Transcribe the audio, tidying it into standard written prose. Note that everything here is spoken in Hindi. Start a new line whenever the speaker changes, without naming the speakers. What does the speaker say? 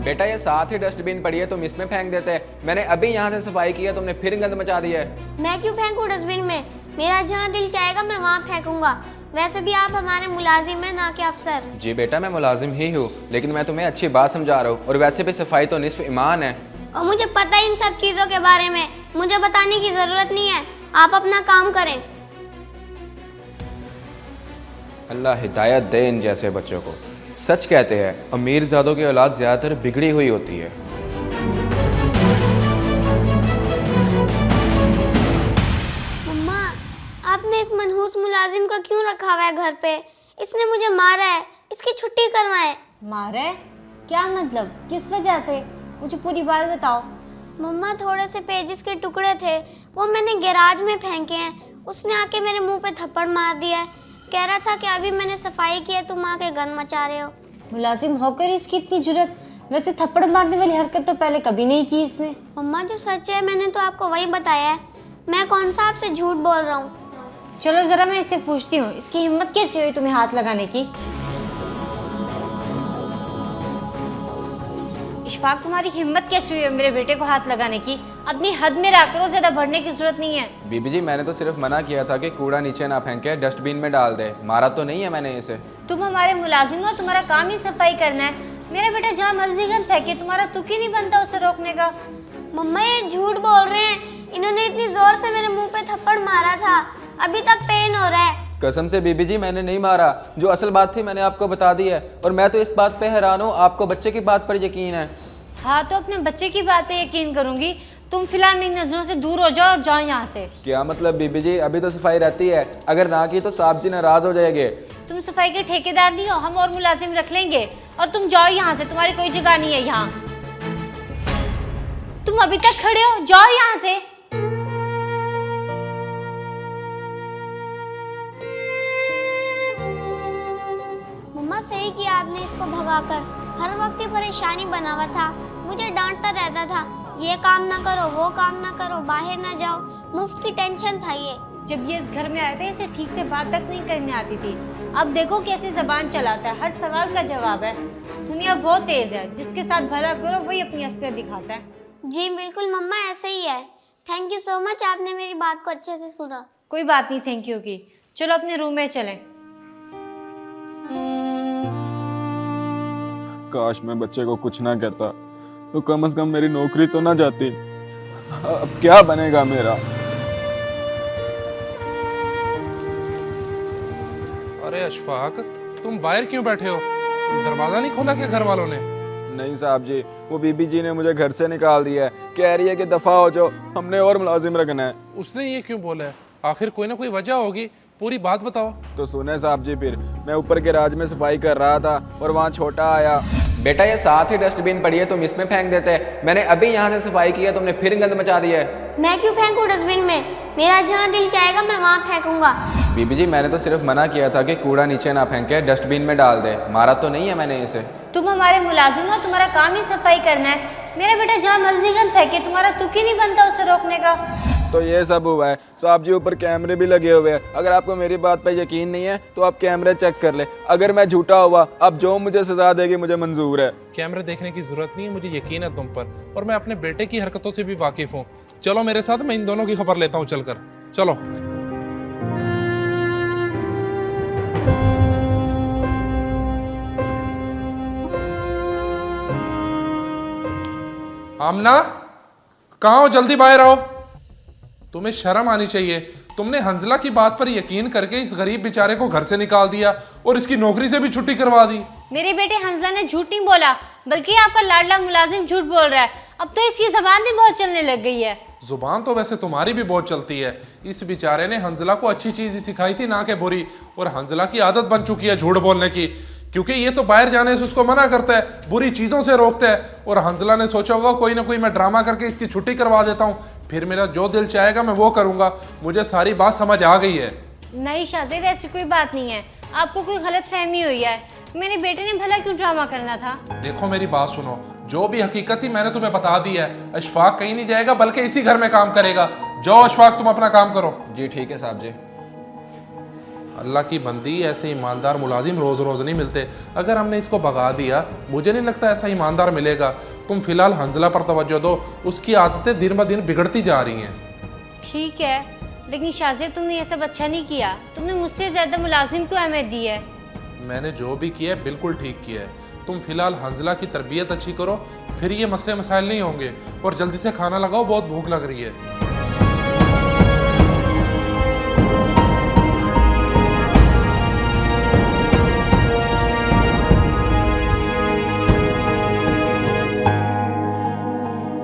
बेटा ये साथ ही डस्टबिन पड़ी है, तुम इसमें फेंक देते। मैंने अभी यहाँ से सफाई की है, तुमने फिर गंद मचा दी है।
मैं क्यों फेंकूं डस्टबिन में? मेरा जहाँ दिल चाहेगा मैं वहाँ फेंकूंगा। वैसे भी आप हमारे मुलाजिम हैं, ना कि अफसर।
जी बेटा मैं मुलाजिम ही हूँ, लेकिन मैं तुम्हें अच्छी बात समझा रहा हूँ, और वैसे भी सफाई तो निस्फ ईमान है।
और मुझे पता है इन सब चीज़ों के बारे में, मुझे बताने की ज़रूरत नहीं है। आप अपना काम करें।
अल्लाह हिदायत दे इन जैसे बच्चों को। सच कहते हैं अमीरजादों की औलाद ज़्यादातर बिगड़ी हुई होती है।
मम्मा, आपने इस मनहूस मुलाजिम को क्यों रखा हुआ है घर पे? इसने मुझे मारा है, इसकी छुट्टी करवाएं।
मारा है? क्या मतलब, किस वजह से? मुझे पूरी बात बताओ।
मम्मा, थोड़े से पेजेस के टुकड़े थे, वो मैंने गैराज में फेंके हैं। उसने आके मेरे मुंह पे थप्पड़ मार दिया है। कह रहा था कि अभी मैंने सफाई की है, तुम आके गंद मचा रहे हो।
मुलाजिम होकर इसकी इतनी जुर्रत? वैसे थप्पड़ मारने वाली हरकत तो पहले कभी नहीं की इसने।
मम्मा, जो सच है मैंने तो आपको वही बताया है। मैं कौन सा आपसे झूठ बोल रहा हूँ।
चलो जरा मैं इससे पूछती हूँ, इसकी हिम्मत कैसे हुई तुम्हें हाथ लगाने की? इशफाक, तुम्हारी हिम्मत कैसे हुई है मेरे बेटे को हाथ लगाने की? अपनी हद में रह करो, ज्यादा बढ़ने की जरूरत नहीं है।
बीबी जी मैंने तो सिर्फ मना किया था कि कूड़ा नीचे ना फेंके, डस्टबिन में डाल दे। मारा तो नहीं है मैंने इसे।
तुम हमारे मुलाजिम हो, तुम्हारा काम ही सफाई करना है। मेरा बेटा जहाँ मर्जी गंद फेंके, तुम्हारा तुक ही नहीं बनता उसे रोकने का।
मम्मा, ये झूठ बोल रहे हैं। इन्होंने इतनी जोर से मेरे मुंह पे थप्पड़ मारा था, अभी तक पेन हो रहा है।
कसम से बीबी जी मैंने नहीं मारा। जो असल बात थी मैंने आपको बता दी है, और मैं तो इस बात पे हैरान हूँ आपको बच्चे की बात पर यकीन है।
हाँ तो अपने बच्चे की बात पे यकीन करूंगी। तुम फिलहाल मेरी नजरों से दूर हो जाओ और जाओ यहाँ से।
क्या मतलब बीबी जी? अभी तो सफाई रहती है, अगर ना की तो साहब जी नाराज हो जाएंगे।
तुम सफाई के ठेकेदार नहीं हो, हम और मुलाजिम रख लेंगे। और तुम जाओ यहाँ से, तुम्हारी कोई जगह नहीं है यहाँ। तुम अभी तक खड़े हो, जाओ यहाँ से।
मम्मा, सही किया आपने इसको भगाकर। हर वक्त ही परेशानी बना हुआ था, मुझे डांटता रहता था, ये काम ना करो, वो काम ना करो, बाहर ना जाओ। मुफ्त की टेंशन था ये।
जब ये इस घर में आए थे इसे ठीक से बात तक नहीं करने आती थी। अब देखो कैसे जबान चलाता है, हर सवाल का जवाब है। दुनिया बहुत तेज है, जिसके साथ भला करो वही अपनी असलियत दिखाता है।
जी बिल्कुल मम्मा, ऐसे ही है। थैंक यू सो मच, आपने मेरी बात को अच्छे से सुना।
कोई बात नहीं थैंक यू की। चलो अपने रूम में चलें।
काश मैं बच्चे को कुछ ना कहता, तो कम से कम मेरी नौकरी तो ना जाती। अब क्या बनेगा मेरा?
अरे अशफाक, तुम बाहर क्यों बैठे हो? दरवाजा नहीं खोला क्या घर वालों ने?
नहीं साहब जी, वो बीबी जी ने मुझे घर से निकाल दिया है। कह रही है कि दफा हो जाओ, हमने और मुलाजिम रखना है।
उसने ये क्यों बोला है? आखिर कोई ना कोई वजह होगी, पूरी बात बताओ।
तो सुने साहब जी, फिर मैं ऊपर गैराज में सफाई कर रहा था और वहाँ छोटा आया। बेटा ये साथ ही डस्टबिन पड़ी है, तुम इसमें फेंक देते। मैंने अभी यहाँ से सफाई की है, तुमने फिर गंद मचा दिया है।
मैं क्यों फेंकूं डस्टबिन में? मेरा जहाँ दिल चाहेगा मैं वहाँ फेंकूंगा।
बीबी जी मैंने तो सिर्फ मना किया था कि कूड़ा नीचे ना फेंके, डस्टबिन में डाल दे। मारा तो नहीं है मैंने इसे।
तुम हमारे मुलाजिम हो, तुम्हारा काम ही सफाई करना है। मेरा बेटा जहाँ मर्जी गंद फेंके, तुम्हारा तुक ही नहीं बनता उसे रोकने का।
तो ये सब हुआ है साहब जी। ऊपर कैमरे भी लगे हुए हैं, अगर आपको मेरी बात पर यकीन नहीं है तो आप कैमरे चेक कर ले। अगर मैं झूठा हुआ, अब जो मुझे सजा देगी मुझे मंजूर है।
कैमरे देखने की जरूरत नहीं है, मुझे यकीन है तुम पर, और मैं अपने बेटे की हरकतों से भी वाकिफ हूँ। चलो मेरे साथ, मैं इन दोनों की खबर लेता हूँ चलकर। चलो। आमना, कहाँ हो? जल्दी बाहर आओ। तुम्हें शर्म आनी चाहिए। तुमने हंजला की बात पर यकीन करके इस गरीब बेचारे को घर से निकाल दिया और इसकी नौकरी से भी छुट्टी करवा दी।
मेरे बेटे हंसला ने झूठ नहीं बोला, बल्कि आपका लाडला मुलाजिम झूठ बोल रहा है। अब तो इसकी जबान भी बहुत चलने लग गई है।
जुबान तो वैसे तुम्हारी भी बहुत चलती है। इस बेचारे ने हंजला को अच्छी चीज ही सिखाई थी, ना कि बुरी। और हंजला की आदत बन चुकी है झूठ बोलने की, क्योंकि ये तो बाहर जाने से उसको मना करता है, बुरी चीजों से रोकता है। और हंजला ने सोचा होगा कोई ना कोई मैं ड्रामा करके इसकी छुट्टी करवा देता हूँ, फिर मेरा जो दिल चाहेगा मैं वो करूंगा। मुझे सारी बात समझ आ गई है।
नहीं शाज़ेब, ऐसी कोई बात नहीं है, आपको कोई गलत फहमी हुई है। मेरे बेटे ने भला क्यों ड्रामा करना था?
देखो मेरी बात सुनो, जो भी हकीकत थी मैंने तुम्हें बता दी है। अशफाक कहीं नहीं जाएगा, बल्कि इसी घर में काम करेगा। जाओ अशफाक, तुम अपना काम करो।
जी ठीक है साहब जी।
अल्लाह की बंदी, ऐसे ईमानदार मुलाजिम रोज़ रोज़ नहीं मिलते। अगर हमने इसको भगा दिया, मुझे नहीं लगता ऐसा ईमानदार मिलेगा। तुम फिलहाल हंजला पर तवज्जो दो, उसकी आदतें दिन ब दिन बिगड़ती जा रही हैं।
ठीक है, लेकिन शाज़िब तुमने ये सब अच्छा नहीं किया। तुमने मुझसे ज़्यादा मुलाजिम को अहमियत दी है।
मैंने जो भी किया है बिल्कुल ठीक किया है। तुम फिलहाल हंजला की तरबियत अच्छी करो, फिर ये मसले मसाइल नहीं होंगे। और जल्दी से खाना लगाओ, बहुत भूख लग रही है।